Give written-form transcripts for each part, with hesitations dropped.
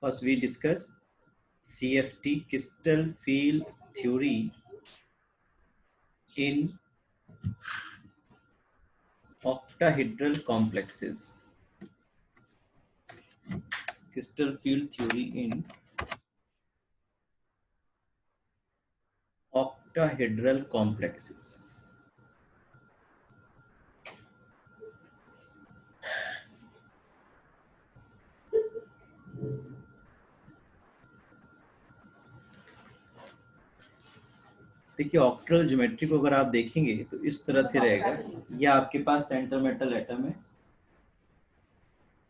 First, we discuss CFT crystal field theory in octahedral complexes. Crystal field theory in octahedral complexes. देखिए, octal geometry को अगर आप देखेंगे तो इस तरह से रहेगा। ये आपके पास सेंटर मेटल एटम है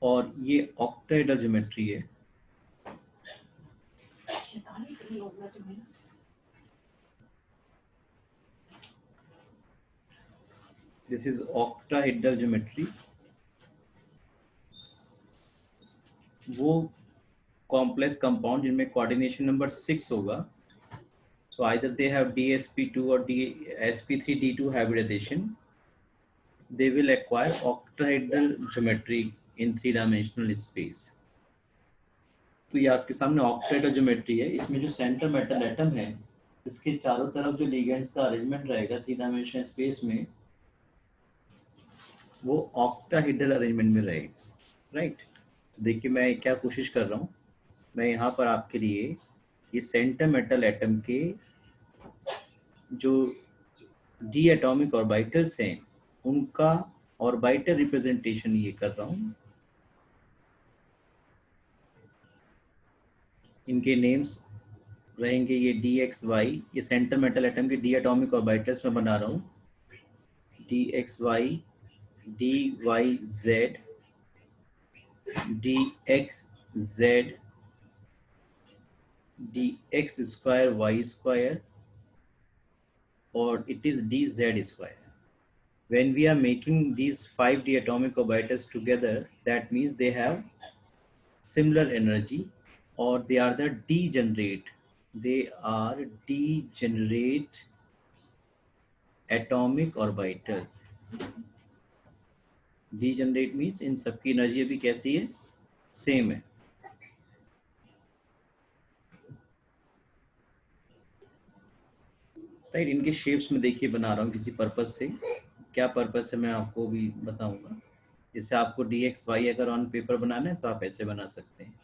और ये ऑक्टाहेड्रल ज्योमेट्री है। This is octahedral geometry. वो कॉम्प्लेक्स कंपाउंड जिनमें कोऑर्डिनेशन नंबर 6 होगा। So either they have DsP2 or sp3d2 hybridization. They will acquire octahedral geometry in 3-dimensional space. तो ये आपके सामने ऑक्टाहेड्रल ज्योमेट्री है। इसमें जो सेंटर मेटल एटम है, इसके चारों तरफ जो लिगेंड्स का अरेंजमेंट रहेगा 3-डायमेंशनल स्पेस में, वो ऑक्टाहेड्रल अरेंजमेंट में रहेगा। राइट। देखिए, मैं क्या कोशिश कर रहा हूँ, मैं यहाँ पर आपके लिए ये सेंटर मेटल एटम के जो डी एटॉमिक ऑर्बिटल्स हैं उनका ऑर्बिटल रिप्रेजेंटेशन ये कर रहा हूँ। इनके नेम्स रहेंगे ये डी एक्स वाई। ये सेंटर मेटल एटम के डी एटॉमिक ऑर्बिटल्स में बना रहा हूँ। D x y, d y z, d x z, d x square y square, और it is dz square. When we are making these 5d atomic orbitals together, that means they have similar energy, or they are the degenerate. They are degenerate atomic orbitals. Degenerate means इन सबकी energy अभी कैसी है, same है। Right. इनके shapes में देखिए बना रहा हूँ किसी पर्पस से। क्या पर्पस है मैं आपको भी बताऊंगा। जैसे आपको डी एक्स वाई अगर ऑन पेपर बनाना है तो आप ऐसे बना सकते हैं।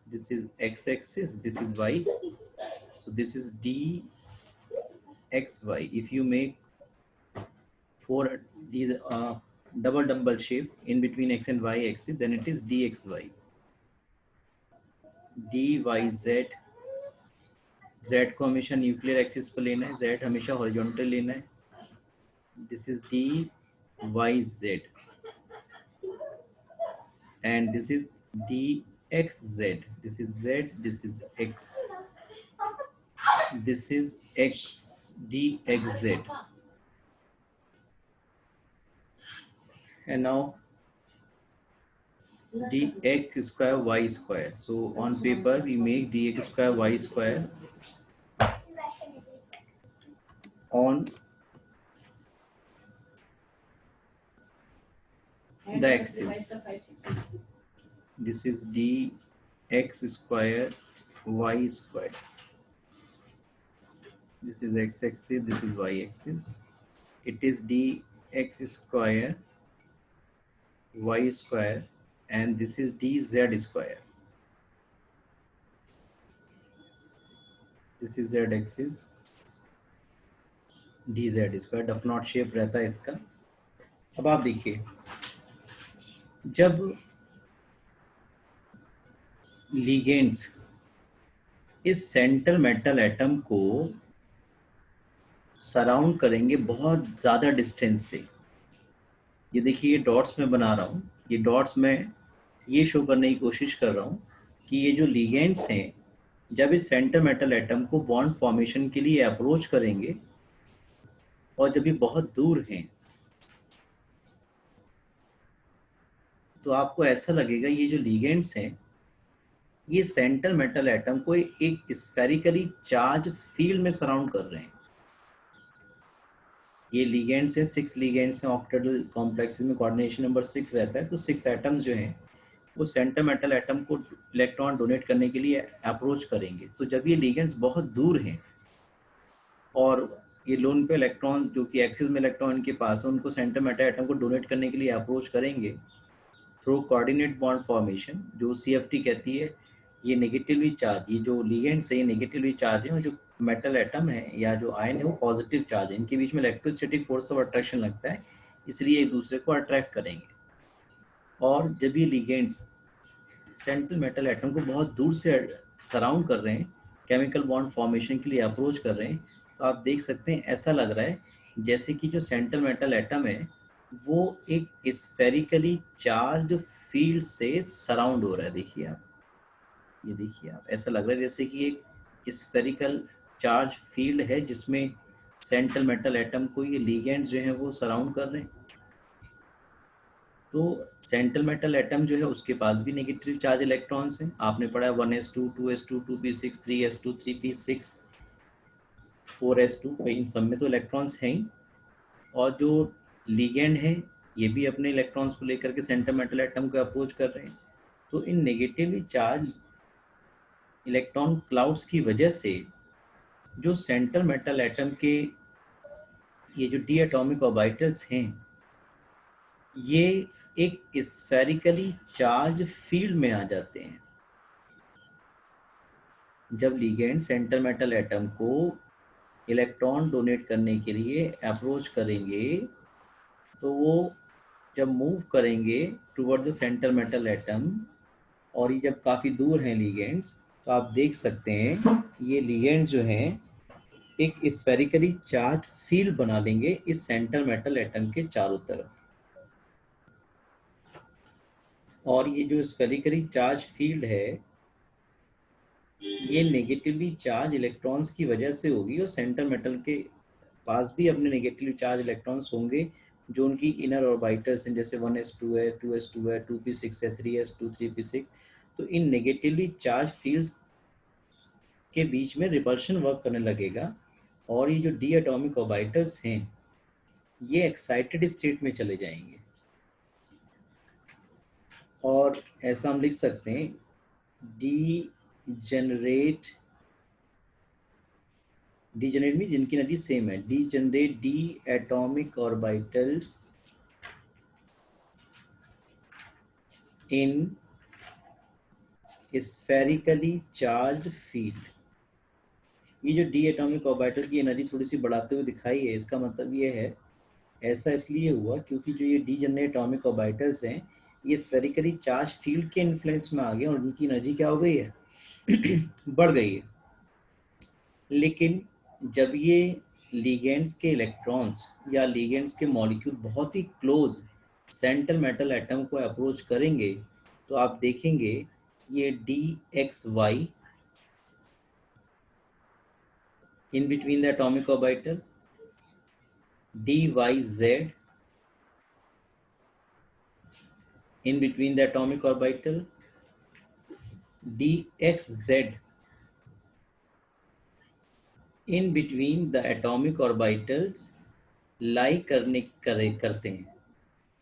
This is x-axis, this is y. So this is dxy. If you make 4 these double shape in between x and y axis, then it is dxy. dyz, z को हमेशा न्यूक्लियर एक्सिस पर लेना है, z हमेशा horizontal लेना है। This is dyz and this is dxz. This is z, this is x, this is x, dxz. And now dx square y square. So on paper we make dx square y square on the axis. This is dx square y square. This is x axis, this is y axis. It is dx square y square and this is dz square. This is z axis, dz square, डफ not shape रहता है इसका। अब आप देखिए, जब ligands इस centre metal atom को सराउंड करेंगे बहुत ज़्यादा डिस्टेंस से, ये देखिए ये डॉट्स में बना रहा हूँ, ये डॉट्स में ये शो करने की कोशिश कर रहा हूँ कि ये जो लिगेंड्स हैं जब इस सेंटर मेटल एटम को बॉन्ड फॉर्मेशन के लिए अप्रोच करेंगे और जब ये बहुत दूर हैं तो आपको ऐसा लगेगा ये जो लिगेंड्स हैं ये सेंटर मेटल एटम को एक स्फेरिकली चार्ज फील्ड में सराउंड कर रहे हैं। ये लिगेंड्स हैं, 6 लिगेंड्स हैं ऑक्टेटल कॉम्प्लेक्स में, कोऑर्डिनेशन नंबर 6 रहता है। तो 6 एटम्स जो हैं वो सेंटर मेटल एटम को इलेक्ट्रॉन डोनेट करने के लिए अप्रोच करेंगे। तो जब ये लिगेंड्स बहुत दूर हैं और ये लोन पे इलेक्ट्रॉन्स जो कि एक्सिस में इलेक्ट्रॉन के पास है, उनको सेंटर मेटल एटम को डोनेट करने के लिए अप्रोच करेंगे थ्रू कोऑर्डिनेट बॉन्ड फॉर्मेशन, जो CFT कहती है। ये नेगेटिवली चार्ज, ये जो लिगेंड्स है ये नेगेटिवली चार्ज है, और जो मेटल एटम है या जो आयन है वो पॉजिटिव चार्ज है। इनके बीच में इलेक्ट्रोस्टैटिक फोर्स ऑफ अट्रैक्शन लगता है, इसलिए एक दूसरे को अट्रैक्ट करेंगे। और जब ये लिगेंड्स सेंट्रल मेटल एटम को बहुत दूर से सराउंड कर रहे हैं, केमिकल बॉन्ड फॉर्मेशन के लिए अप्रोच कर रहे हैं, तो आप देख सकते हैं ऐसा लग रहा है जैसे कि जो सेंट्रल मेटल एटम है वो एक स्फेरिकली चार्ज्ड फील्ड से सराउंड हो रहा है। देखिए आप, ये देखिए आप, ऐसा लग रहा है जैसे कि एक स्फेरिकल चार्ज फील्ड है जिसमें सेंट्रल मेटल एटम को ये लिगेंड्स जो हैं वो सराउंड कर रहे हैं। तो सेंट्रल मेटल एटम जो है उसके पास भी नेगेटिव चार्ज इलेक्ट्रॉन्स हैं। आपने पढ़ा है 1s2 2s2 2p6 3s2 3p6 4s2, इन सब में तो इलेक्ट्रॉन्स हैं ही। और जो लिगेंड है ये भी अपने इलेक्ट्रॉन्स को लेकर के सेंट्रल मेटल एटम को अप्रोच कर रहे हैं। तो इन नेगेटिवली चार्ज इलेक्ट्रॉन क्लाउड्स की वजह से जो सेंट्रल मेटल एटम के ये जो डी एटॉमिक ऑर्बिटल्स हैं ये एक स्फेरिकली चार्ज फील्ड में आ जाते हैं। जब लिगेंड सेंट्रल मेटल एटम को इलेक्ट्रॉन डोनेट करने के लिए अप्रोच करेंगे तो वो जब मूव करेंगे toward the central metal atom, और ये जब काफ़ी दूर हैं लिगेंड्स, तो आप देख सकते हैं ये लिगेंड्स जो हैं एक स्फेरिकली चार्ज फील्ड बना लेंगे इस सेंट्रल मेटल एटम के चारों तरफ। और ये जो स्फेरिकली चार्ज फील्ड है ये नेगेटिवली चार्ज इलेक्ट्रॉन्स की वजह से होगी, और सेंटर मेटल के पास भी अपने नेगेटिवली चार्ज इलेक्ट्रॉन्स होंगे जो उनकी इनर ऑर्बिटल्स हैं, जैसे 1s2 है 2s2 है 2p6 है 3s2 3p6। तो इन नेगेटिवली चार्ज फील्ड्स के बीच में रिपल्शन वर्क करने लगेगा, और ये जो डी एटॉमिक ऑर्बिटल्स हैं ये एक्साइटेड स्टेट में चले जाएंगे। और ऐसा हम लिख सकते हैं डीजेनरेट में जिनकी एनर्जी सेम है, डीजेनरेट डी एटॉमिक ऑर्बिटल्स इन स्फेरिकली चार्ज्ड फील्ड। ये जो डी एटॉमिक ऑर्बिटल की एनर्जी थोड़ी सी बढ़ाते हुए दिखाई है, इसका मतलब ये है, ऐसा इसलिए हुआ क्योंकि जो ये डीजेनरेट एटॉमिक ऑर्बिटल्स हैं ये स्फेरिकली चार्ज फील्ड के इन्फ्लुएंस में आ गए और उनकी एनर्जी क्या हो गई है बढ़ गई है। लेकिन जब ये लिगेंड्स के इलेक्ट्रॉन्स या लिगेंड्स के मॉलिक्यूल बहुत ही क्लोज सेंट्रल मेटल एटम को अप्रोच करेंगे तो आप देखेंगे ये DXY in between the atomic orbital, DYZ in between the atomic orbital, DXZ in between the atomic orbitals लाई करते हैं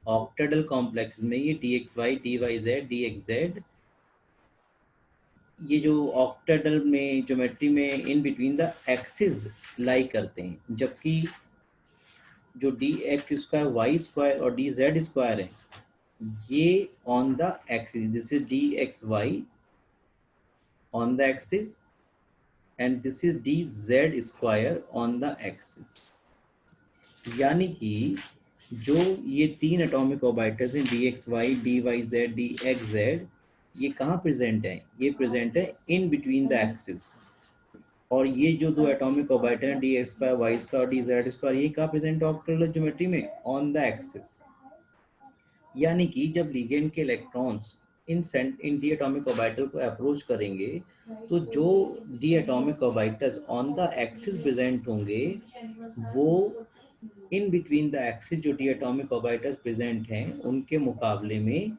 ऑक्टेडल कॉम्प्लेक्स में। ये DXY DYZ DXZ ये जो ऑक्टेडल में ज्योमेट्री में इन बिटवीन द एक्सिस लाई करते हैं, जबकि जो DX² Y² और DZ² है ये on the axis. This is DXY on the axis and this is DZ² on the axis. यानी कि जो ये तीन एटॉमिक ऑर्बिटल्स हैं DXY DYZ DXZ ये कहाँ प्रेजेंट है? ये प्रेजेंट है इन बिटवीन द एक्सिस। और ये जो दो एटॉमिक ऑर्बिटल हैं DX² Y² और DZ² ये कहाँ प्रेजेंट है ऑक्टेडल ज्योमेट्री में? On the axis. यानी कि जब लिगेंड के electrons in D atomic orbital को अप्रोच करेंगे तो जो D atomic orbitals on the axis present होंगे वो इन बिटवीन द एक्सिस जो डी एटॉमिक ऑर्बिटल्स प्रेजेंट हैं उनके मुकाबले में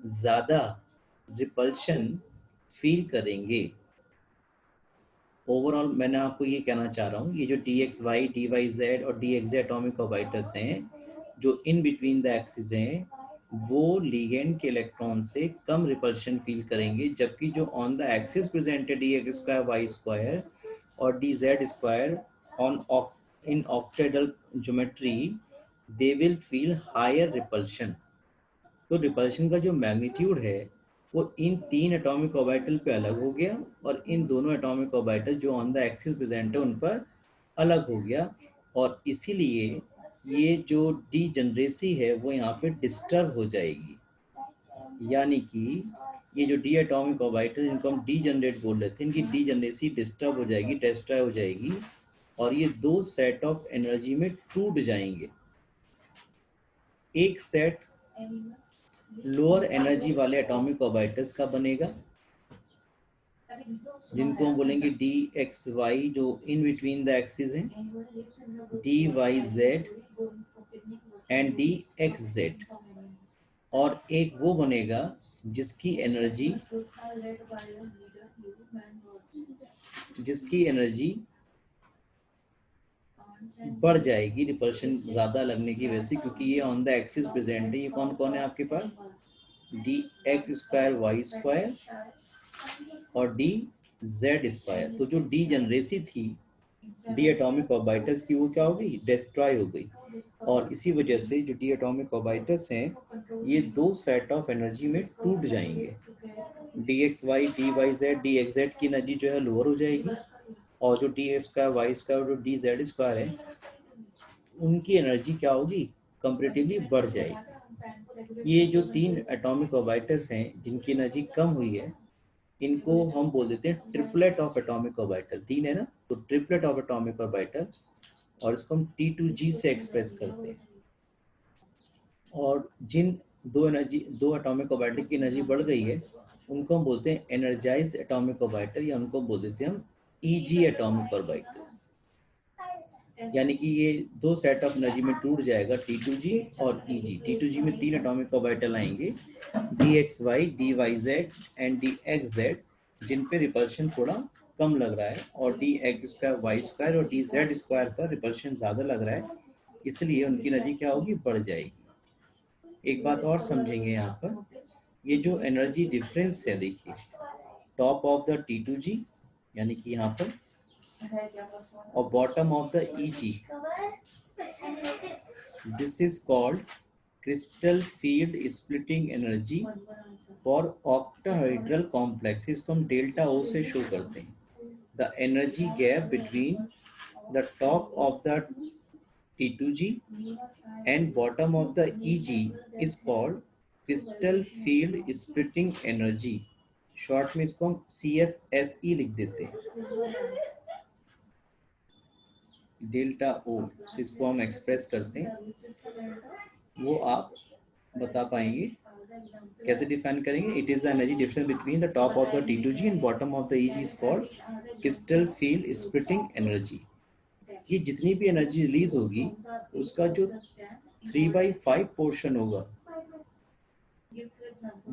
ज़्यादा रिपल्शन फील करेंगे। ओवरऑल मैंने आपको ये कहना चाह रहा हूँ, ये जो DXY DYZ और DXZ एटॉमिक ऑर्बिटल्स हैं जो इन बिटवीन द एक्सिस हैं वो लिगेंड के इलेक्ट्रॉन से कम रिपल्शन फील करेंगे, जबकि जो on the axis presented d x square y square और d z square on in octahedral geometry they will feel higher repulsion. तो रिपल्शन का जो मैग्नीट्यूड है वो इन तीन एटॉमिक ऑर्बिटल पे अलग हो गया और इन दोनों एटॉमिक ऑर्बिटल जो ऑन द एक्सिस प्रेजेंट है उन पर अलग हो गया, और इसीलिए ये जो डीजनरेसी है वो यहाँ पे डिस्टर्ब हो जाएगी। यानी कि ये जो डी एटॉमिक ऑर्बिटल जिनको हम डीजनरेट बोल रहे थे, इनकी डीजनरेसी डिस्टर्ब हो जाएगी, डिस्ट्रॉय हो जाएगी, और ये दो सेट ऑफ एनर्जी में टूट जाएंगे। एक सेट लोअर एनर्जी वाले एटॉमिक ऑर्बिटल्स का बनेगा जिनको हम बोलेंगे डी एक्स वाई, जो इन बिटवीन द एक्सिस हैं, d y z and d x z, और एक वो बनेगा जिसकी एनर्जी बढ़ जाएगी रिपल्शन ज्यादा लगने की वजह से, क्योंकि ये ऑन द एक्सिस प्रेजेंट है। ये कौन कौन है आपके पास, d x square y square और डी जेड स्क्वायर। तो जो डी जनरेसी थी डी एटॉमिक ऑर्बिटल्स की वो क्या हो गई, डिस्ट्रॉय हो गई, और इसी वजह से जो डी एटॉमिक ऑर्बिटल्स हैं ये दो सेट ऑफ एनर्जी में टूट जाएंगे। D x y d x z की एनर्जी जो है लोअर हो जाएगी, और जो d x square y square जो डी जेड स्क्वायर है उनकी एनर्जी क्या होगी, कंपैरेटिवली बढ़ जाएगी। ये जो तीन एटॉमिक ऑर्बिटल्स हैं जिनकी एनर्जी कम हुई है इनको हम बोल देते हैं ट्रिपलेट ऑफ एटॉमिक ऑर्बिटल। तीन है ना, तो ट्रिपलेट ऑफ एटॉमिक ऑर्बिटल, और इसको हम T2G से एक्सप्रेस करते हैं। और जिन दो एटॉमिक ऑर्बिटल की एनर्जी बढ़ गई है उनको हम बोलते हैं एनर्जाइज एटॉमिक ऑर्बिटल, या उनको बोल देते हैं हम EG एटॉमिक ऑर्बिटल्स। यानी कि ये दो सेट ऑफ एनर्जी में टूट जाएगा, T2G और EG। T2G में तीन एटॉमिक ऑर्बिटल आएंगे, DXY, DYZ एंड DXZ, जिन पे रिपल्शन थोड़ा कम लग रहा है, और DX स्क्वायर वाई स्क्वायर और DZ स्क्वायर पर रिपल्शन ज़्यादा लग रहा है, इसलिए उनकी एनर्जी क्या होगी, बढ़ जाएगी। एक बात और समझेंगे यहाँ पर, ये जो एनर्जी डिफरेंस है देखिए, टॉप ऑफ द T2G यानी कि यहाँ पर, और bottom of the EG, this is called crystal field splitting energy for octahedral complex. इसको हम डेल्टा O से शो करते हैं। The energy gap between the top of the T2G and bottom of the EG is called crystal field splitting energy। Short में इसको हम CFSE लिख देते हैं, डेल्टा O से इसको हम एक्सप्रेस करते हैं। वो आप बता पाएंगे कैसे डिफाइन करेंगे। It is the energy difference between the top of the T2G and bottom of the EG is called crystal field splitting energy. ये जितनी भी एनर्जी रिलीज होगी उसका जो 3/5 पोर्शन होगा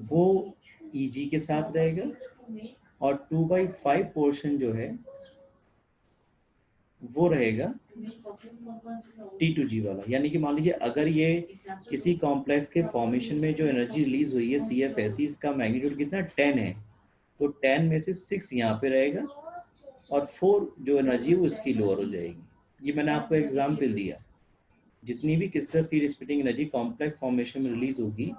वो EG के साथ रहेगा, और 2/5 पोर्शन जो है वो रहेगा T2G वाला। यानी कि मान लीजिए अगर ये किसी कॉम्प्लेक्स के फॉर्मेशन में जो एनर्जी रिलीज हुई है CFSE, इसका मैग्नीट्यूड कितना 10 है, तो 10 में से 6 यहाँ पे रहेगा और 4 जो एनर्जी वो इसकी लोअर हो जाएगी। ये मैंने आपको एग्जाम्पल दिया। जितनी भी crystal field splitting energy complex formation में रिलीज होगी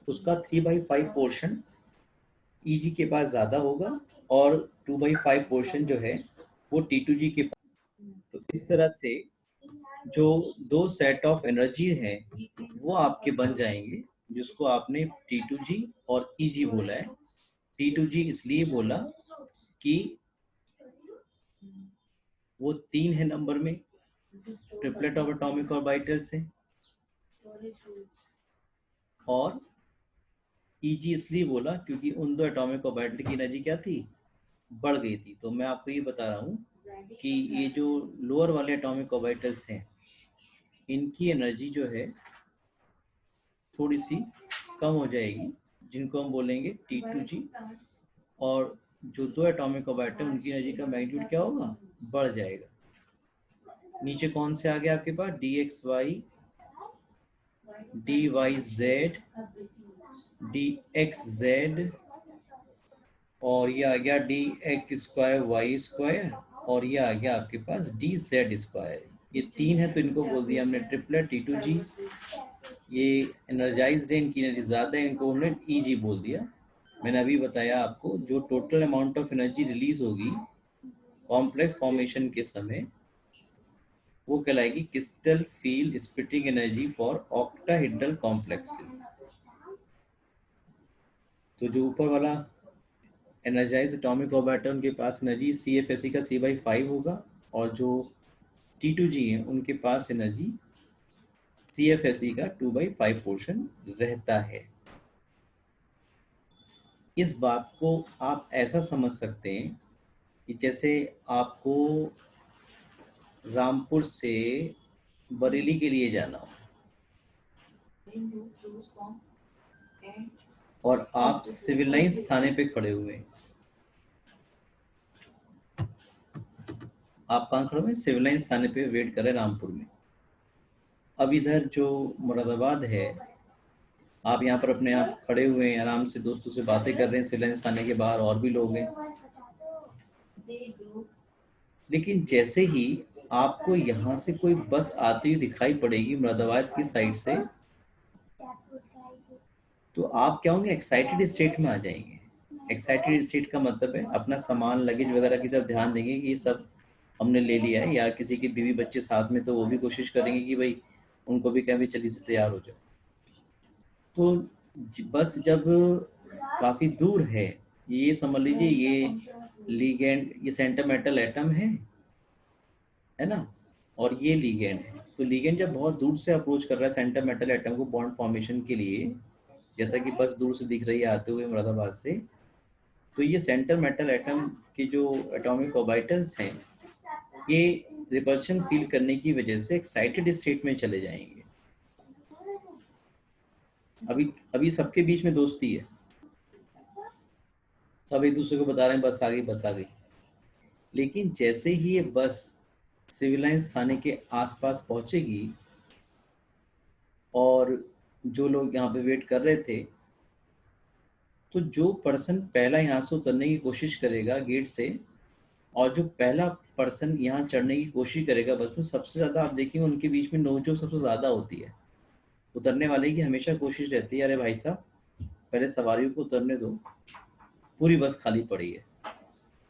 उसका 3/5 पोर्शन EG के पास ज्यादा होगा, और 2/5 पोर्शन जो है वो T2G के पास। तो इस तरह से जो दो सेट ऑफ एनर्जी हैं वो आपके बन जाएंगे, जिसको आपने T2G और EG बोला है। T2G इसलिए बोला कि वो 3 है नंबर में, ट्रिपलेट ऑफ एटॉमिक ऑर्बिटल्स है, और EG इसलिए बोला क्योंकि उन दो एटॉमिक ऑर्बिटल की एनर्जी क्या थी, बढ़ गई थी। तो मैं आपको ये बता रहा हूँ कि ये जो लोअर वाले एटॉमिक ऑर्बिटल्स हैं इनकी एनर्जी जो है थोड़ी सी कम हो जाएगी, जिनको हम बोलेंगे T2G, और जो दो एटॉमिक ऑर्बिटल उनकी एनर्जी का मैग्नीट्यूड क्या होगा, बढ़ जाएगा। नीचे कौन से आ गया आपके पास, DXY d y z, d x z, और ये आ गया d x square y square, और ये आ गया आपके पास डी जेड स्क्वायर। ये तीन है तो इनको बोल दिया हमने ट्रिपलेट T2G। ये एनर्जाइज्ड है, इनकी एनर्जी ज़्यादा है, इनको हमने EG बोल दिया। मैंने अभी बताया आपको जो total amount of energy release होगी कॉम्प्लेक्स फॉर्मेशन के समय, वो कहलाएगी crystal field splitting energy for octahedral complexes. तो जो ऊपर वाला एनर्जाइज एटॉमिक ऑर्बिटल उनके पास एनर्जी CFSE का 3/5 होगा, और जो T2G है उनके पास एनर्जी CFSE का 2/5 पोर्शन रहता है। इस बात को आप ऐसा समझ सकते हैं कि जैसे आपको रामपुर से बरेली के लिए जाना हो और आप सिविल लाइंस थाने पे खड़े हुए हैं। आप कहाँ खड़े हुए हैं? सिविल लाइंस थाने पे वेट कर रहे हैं रामपुर में। अब इधर जो मुरादाबाद है, आप यहाँ पर अपने आप खड़े हुए हैं, आराम से दोस्तों से बातें कर रहे हैं, सिविल लाइंस थाने के बाहर और भी लोग हैं। लेकिन जैसे ही आपको यहाँ से कोई बस आती हुई दिखाई पड़ेगी मुरादाबाद की साइड से, तो आप क्या होंगे? एक्साइटेड स्टेट में आ जाएंगे। एक्साइटेड स्टेट का मतलब है अपना सामान लगेज वगैरह की तरफ ध्यान देंगे कि ये सब हमने ले लिया है, या किसी की बीवी बच्चे साथ में तो वो भी कोशिश करेंगे कि भाई उनको भी कहें जल्दी से तैयार हो जाओ। तो बस जब काफ़ी दूर है, ये समझ लीजिए ये लीगेंड, ये सेंटर मेटल एटम है ना, और ये लीगेंड है। तो लीगेंड जब बहुत दूर से अप्रोच कर रहा है सेंटर मेटल एटम को बॉन्ड फॉर्मेशन के लिए, जैसा कि बस दूर से दिख रही है आते हुए मुरादाबाद से, तो ये सेंटर मेटल एटम के जो एटॉमिक ऑर्बिटल्स हैं, ये रिपल्शन फील करने की वजह से एक्साइटेड स्टेट में चले जाएंगे। अभी अभी सबके बीच में दोस्ती है, सब एक दूसरे को बता रहे हैं बस आ गई, बस आ गई। लेकिन जैसे ही ये बस सिविल लाइंस थाने के आसपास पहुंचेगी और जो लोग यहाँ पे वेट कर रहे थे, तो जो पर्सन पहला यहाँ से उतरने की कोशिश करेगा गेट से, और जो पहला पर्सन यहाँ चढ़ने की कोशिश करेगा बस में, सबसे ज़्यादा आप देखेंगे उनके बीच में नोकझोंक सबसे ज़्यादा होती है। उतरने वाले की हमेशा कोशिश रहती है अरे भाई साहब पहले सवारियों को उतरने दो, पूरी बस खाली पड़ी है।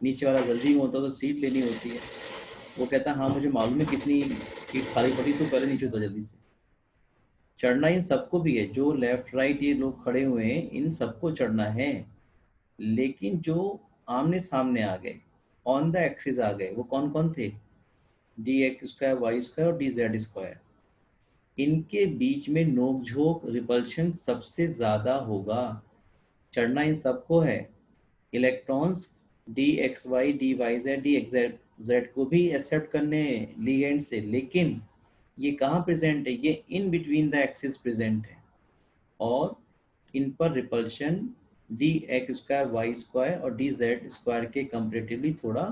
नीचे वाला जल्दी में होता तो सीट लेनी होती है, वो कहता हाँ मुझे मालूम है कितनी सीट खाली पड़ी, तो पहले नीचे उतर जल्दी से। चढ़ना इन सबको भी है, जो लेफ्ट राइट ये लोग खड़े हुए हैं इन सबको चढ़ना है। लेकिन जो आमने सामने आ गए, ऑन द एक्सिस आ गए, वो कौन कौन थे? D x square y square और डी जेड स्क्वायर। इनके बीच में नोकझोंक रिपल्शन सबसे ज्यादा होगा। चढ़ना इन सबको है, electrons d x y d y z d x z को भी एक्सेप्ट करने लिगेंड से, लेकिन ये कहाँ प्रेजेंट है? ये in between the axis present है, और इन पर repulsion d x square y square और डी जेड स्क्वायर के कंपेरेटिवली थोड़ा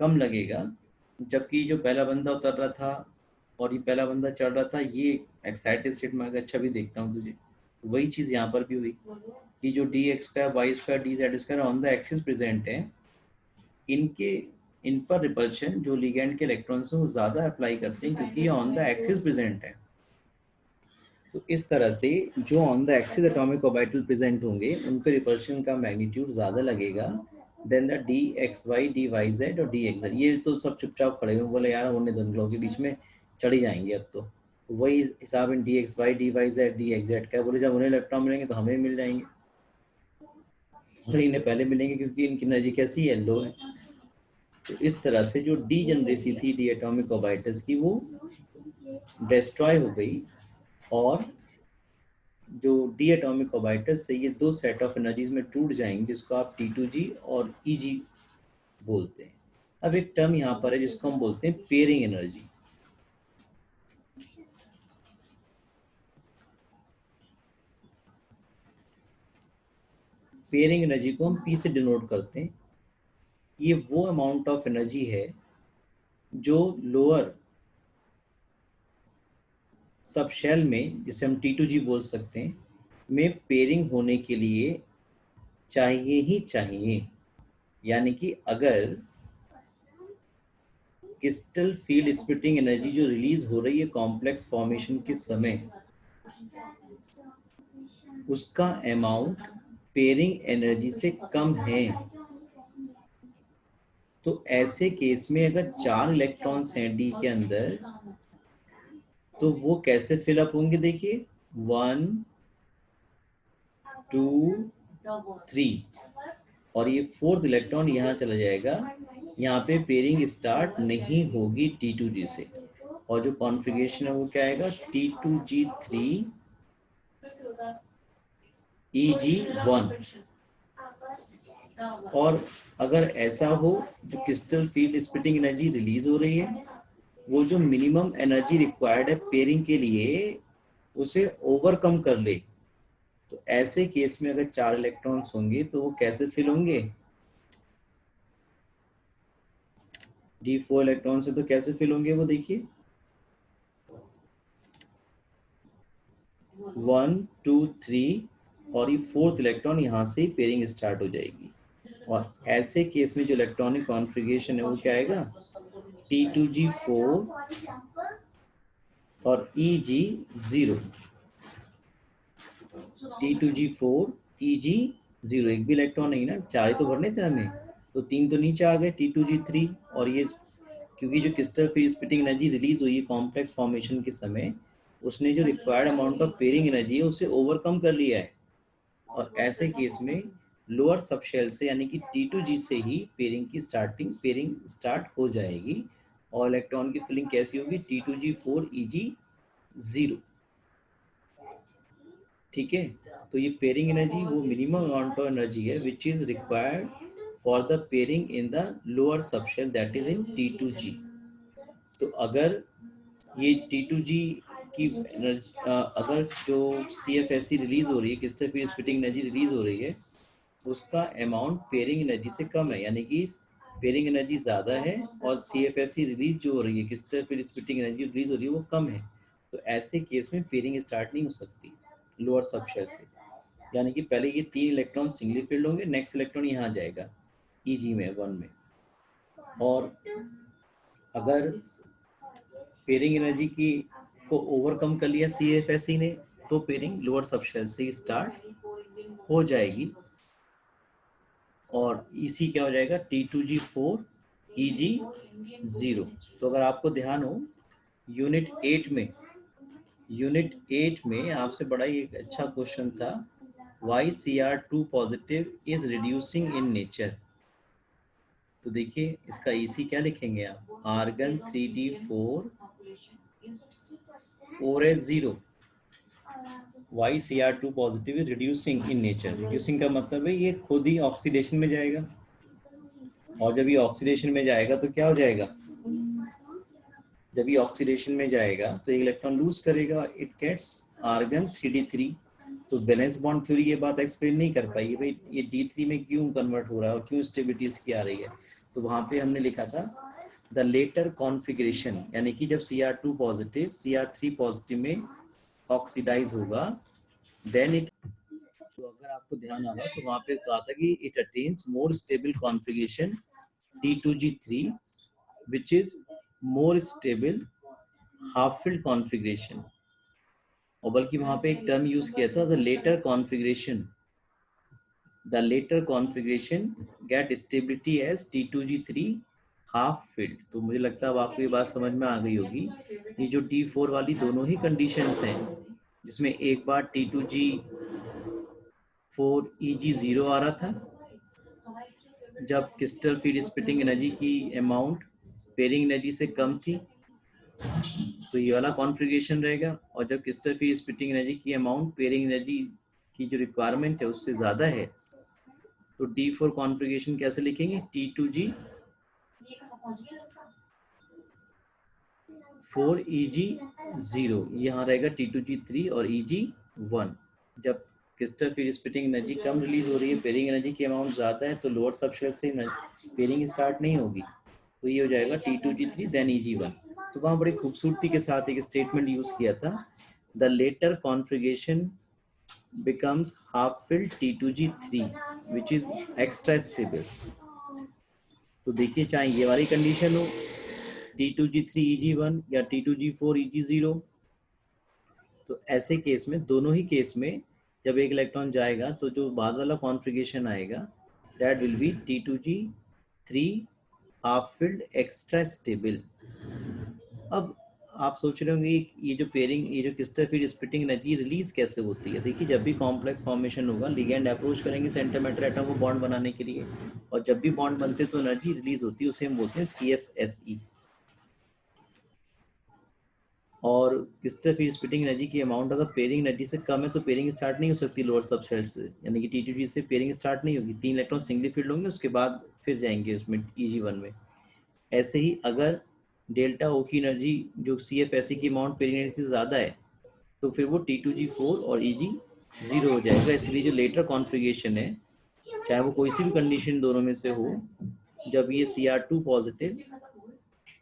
कम लगेगा। जबकि जो पहला बंदा उतर रहा था और ये पहला बंदा चढ़ रहा था, ये एक्साइटेड स्टेट में, अच्छा भी देखता हूँ तुझे, वही चीज़ यहाँ पर भी हुई कि जो d x square y square d z square on the axis present है, इनके इन पर रिपल्शन जो लिगेंड के इलेक्ट्रॉन्स हैं वो ज़्यादा अप्लाई करते हैं क्योंकि ये ऑन द एक्सिस प्रेजेंट है। तो इस तरह से जो on the axis atomic orbital present होंगे उन पर रिपल्शन का मैग्नीट्यूड ज़्यादा लगेगा than the d x y d y z और डी एक्स जेड। ये तो सब चुपचाप खड़े हुए, बोले यार होने दोनों लोगों के बीच में चढ़ ही जाएंगे अब तो। वही हिसाब इन d x y d y z d x z का, बोले जब उन्हें इलेक्ट्रॉन मिलेंगे तो हमें मिल जाएंगे, और इन्हें पहले मिलेंगे क्योंकि इनकी एनर्जी कैसी है? लो है। तो इस तरह से जो डी जनरेसी थी डी एटॉमिक ऑर्बिटल्स की, वो डिस्ट्रॉय हो गई, और जो डी एटॉमिक ऑर्बिटल्स से ये दो सेट ऑफ एनर्जीज में टूट जाएंगे, जिसको आप T2G और EG बोलते हैं। अब एक टर्म यहाँ पर है जिसको हम बोलते हैं पेयरिंग एनर्जी। पेयरिंग एनर्जी को हम P से डिनोट करते हैं। ये वो अमाउंट ऑफ एनर्जी है जो लोअर सब शेल में, जिसे हम T2G बोल सकते हैं, में पेयरिंग होने के लिए चाहिए ही चाहिए। यानी कि अगर क्रिस्टल फील्ड स्प्लिटिंग एनर्जी जो रिलीज हो रही है कॉम्प्लेक्स फॉर्मेशन के समय, उसका अमाउंट पेयरिंग एनर्जी से कम है, तो ऐसे केस में अगर 4 इलेक्ट्रॉन्स हैं डी के अंदर, तो वो कैसे फिलअप होंगे? देखिए 1 2 3, और ये 4th इलेक्ट्रॉन यहाँ चला जाएगा। यहाँ पे पेयरिंग स्टार्ट नहीं होगी T2G से, और जो कॉन्फ़िगरेशन है वो क्या आएगा? T2G3 EG1। और अगर ऐसा हो, जो crystal field splitting energy release हो रही है, वो जो मिनिमम एनर्जी रिक्वायर्ड है पेयरिंग के लिए, उसे ओवरकम कर ले, तो ऐसे केस में अगर 4 इलेक्ट्रॉन्स होंगे तो वो कैसे फिल होंगे? D4 इलेक्ट्रॉन से तो कैसे फिल होंगे वो देखिए, 1 2 3, और ये 4th इलेक्ट्रॉन यहाँ से ही पेयरिंग स्टार्ट हो जाएगी। और ऐसे केस में जो इलेक्ट्रॉनिक कॉन्फ़िगरेशन है वो क्या आएगा? T2G4 और EG0। T2G4 EG0, एक भी इलेक्ट्रॉन नहीं ना, 4 ही तो भरने थे हमें, तो 3 तो नीचे आ गए T2G3। और ये क्योंकि जो crystal field splitting energy release हुई है कॉम्प्लेक्स फॉर्मेशन के समय, उसने जो required amount of pairing energy है उसे ओवरकम कर लिया है। और ऐसे केस में लोअर सबशेल से, यानी कि T2G से ही पेयरिंग स्टार्ट हो जाएगी। और इलेक्ट्रॉन की फिलिंग कैसी होगी? T2G4 EG0। ठीक है, तो ये पेयरिंग एनर्जी वो मिनिमम अमाउंट ऑफ एनर्जी है which is required for the pairing in the lower subshell, that is in T2G। तो अगर ये T2G की एनर्जी, अगर जो CFSE रिलीज हो रही है, crystal field splitting energy release हो रही है, उसका अमाउंट पेयरिंग एनर्जी से कम है, यानी कि पेयरिंग एनर्जी ज़्यादा है और CFSE रिलीज जो हो रही है, crystal field splitting energy release हो रही है, वो कम है। तो ऐसे केस में पेयरिंग स्टार्ट नहीं हो सकती लोअर सबशेल से। यानी कि पहले ये 3 इलेक्ट्रॉन सिंगली फील्ड होंगे, नेक्स्ट इलेक्ट्रॉन यहाँ जाएगा EG में 1 में। और अगर पेयरिंग एनर्जी की को ओवरकम कर लिया CFSE ने, तो पेयरिंग लोअर सबशेल से स्टार्ट हो जाएगी। और EC क्या हो जाएगा? T2G4 EG0। तो अगर आपको ध्यान हो, यूनिट 8 में आपसे बड़ा ही एक अच्छा क्वेश्चन था, why Cr2 positive is reducing in nature. तो देखिए इसका EC क्या लिखेंगे आप? Argon 3D4 4S0। Why Cr2 positive is reducing in nature. Reducing का मतलब है ये खुद ही ऑक्सीडेशन में जाएगा, और जब ये ऑक्सीडेशन में जाएगा तो क्या हो जाएगा? जब ये ऑक्सीडेशन में जाएगा तो एक इलेक्ट्रॉन लूज करेगा, इट गेट्स आर्गन 3D3। तो बैलेंस बॉन्ड थ्योरी ये बात एक्सप्लेन नहीं कर पाई है भाई ये D3 में क्यों कन्वर्ट हो रहा है और क्यों स्टेबिलिटी इसकी आ रही है। तो वहां पे हमने लिखा था द लेटर कॉन्फ़िगरेशन, यानी कि जब Cr2 पॉजिटिव Cr3 पॉजिटिव में ऑक्सीडाइज होगा, देन इट, तो अगर आपको ध्यान आ रहा तो वहां पे कहा था कि it attains more stable configuration T2G3 which is more stable half filled configuration। और बल्कि वहां पे एक टर्म यूज किया था, the latter configuration get stability as T2G3 half filled. तो मुझे लगता है अब आपको ये बात समझ में आ गई होगी, ये जो T4 वाली दोनों ही कंडीशंस हैं, जिसमें एक बार T2G4 EG0 आ रहा था जब क्रिस्टल फील्ड स्प्लिटिंग एनर्जी की अमाउंट पेयरिंग एनर्जी से कम थी, तो ये वाला कॉन्फ़िगरेशन रहेगा। और जब क्रिस्टल फील्ड स्प्लिटिंग एनर्जी की अमाउंट पेयरिंग एनर्जी की जो रिक्वायरमेंट है उससे ज़्यादा है, तो D4 कॉन्फ़िगरेशन कैसे लिखेंगे? T2G4 EG0, यहाँ रहेगा T2G3 और EG1। जब क्रिस्टल फील्ड स्प्लिटिंग एनर्जी कम रिलीज हो रही है, पेयरिंग एनर्जी की अमाउंट ज़्यादा है, तो लोअर सबशेल से पेयरिंग स्टार्ट नहीं होगी, तो ये हो जाएगा T2G3 देन EG1। तो वहाँ बड़ी खूबसूरती के साथ एक स्टेटमेंट यूज किया था the later configuration becomes half-filled T2G3 which is extra stable. तो देखिए चाहे ये वाली कंडीशन हो T2G3 EG1 या T2G4 EG0, तो ऐसे केस में दोनों ही केस में जब एक इलेक्ट्रॉन जाएगा तो जो बाद वाला कॉन्फ़िगरेशन आएगा that will be T2G3 half field extra stable. अब आप सोच रहे होंगे ये जो पेयरिंग, ये जो crystal field splitting energy release कैसे होती है। देखिए जब भी कॉम्प्लेक्स फॉर्मेशन होगा लिगेंड अप्रोच करेंगे सेंटीमीटर एटम को बॉन्ड बनाने के लिए, और जब भी बॉन्ड बनते तो एनर्जी रिलीज होती है, उसे हम बोलते हैं CFSE। और क्रिस्टल फील्ड स्प्लिटिंग एनर्जी की अमाउंट अगर पेयरिंग एनर्जी से कम है तो पेयरिंग स्टार्ट नहीं हो सकती लोअर सबशेल से, यानी कि T2G से पेयरिंग स्टार्ट नहीं होगी। 3 इलेक्ट्रॉन सिंगली फील्ड होंगे, उसके बाद फिर जाएंगे उसमें EG1 में। ऐसे ही अगर डेल्टा ओ की एनर्जी जो CFSE की अमाउंट पेयरिंग एनर्जी से ज़्यादा है तो फिर वो T2G4 और EG0 हो जाएगा। इसलिए जो लेटर कॉन्फ़िगरेशन है, चाहे वो कोई सी भी कंडीशन दोनों में से हो, जब ये Cr2 पॉजिटिव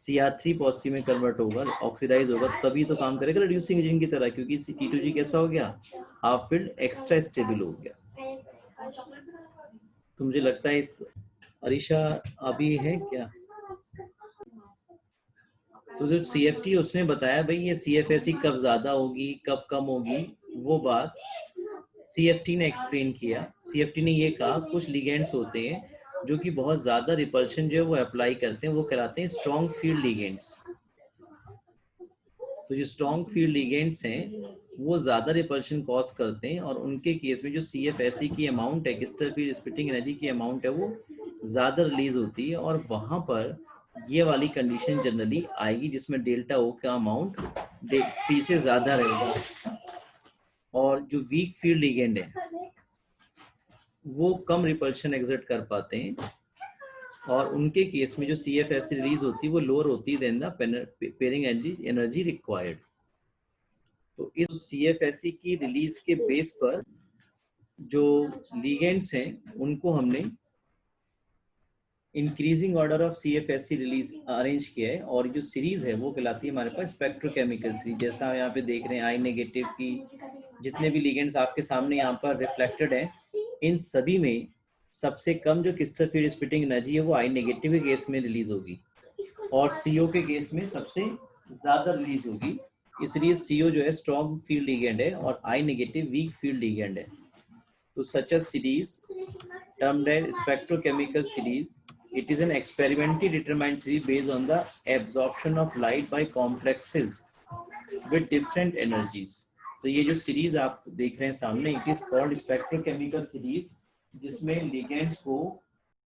Cr3 पॉजिटिव में कन्वर्ट होगा, ऑक्सीडाइज होगा, तभी तो काम करेगा रिड्यूसिंग एजेंट की तरह, क्योंकि T2G कैसा हो गया, हाफ फील्ड एक्स्ट्रा स्टेबल हो गया। तो मुझे लगता है इस अरीशा अभी है क्या, तो जो CFT उसने बताया भाई ये CFSE कब ज्यादा होगी कब कम होगी, वो बात CFT ने एक्सप्लेन किया। CFT ने ये कहा कुछ लिगेंड्स होते हैं जो कि बहुत ज्यादा रिपल्शन जो है वो अप्लाई करते हैं, वो कहलाते हैं स्ट्रॉन्ग फील्ड लिगेंड्स। तो जो स्ट्रॉन्ग फील्ड लिगेंड्स हैं वो ज्यादा रिपल्शन कॉज करते हैं, और उनके केस में जो CFSE की अमाउंट है, क्रिस्टल फील्ड स्प्लिटिंग एनर्जी की अमाउंट है, वो ज्यादा रिलीज होती है, और वहां पर ये वाली कंडीशन जनरली आएगी जिसमें डेल्टा ओ का अमाउंट P से ज्यादा रहेगा। और जो वीक फील्ड लिगेंड है वो कम रिपल्शन एग्जर्ट कर पाते हैं, और उनके केस में जो CFSE रिलीज होती है वो लोअर होती है then the pairing energy required. तो इस CFSE की रिलीज के बेस पर जो लिगेंड्स हैं उनको हमने increasing order of CFSE release arrange किया है, और जो सीरीज है वो कहलाती है हमारे पास स्पेक्ट्रोकेमिकल सीरीज। जैसा आप यहाँ पे देख रहे हैं आई नेगेटिव की जितने भी लिगेंड्स आपके सामने यहाँ पर रिफ्लेक्टेड है, इन सभी में सबसे कम जो क्रिस्टल फील्ड स्प्लिटिंग एनर्जी है वो आई नेगेटिव के केस में रिलीज होगी, और CO के केस में सबसे ज्यादा रिलीज होगी। इसलिए CO जो है स्ट्रॉन्ग फील्ड लिगेंड है और I negative weak field ligand है। तो such a series termed as spectrochemical series, it is an experimentally determined series based on the absorption of light by complexes with different energies। तो ये जो series आप देख रहे हैं सामने, it is called spectrochemical series, जिसमें लिगेंड्स को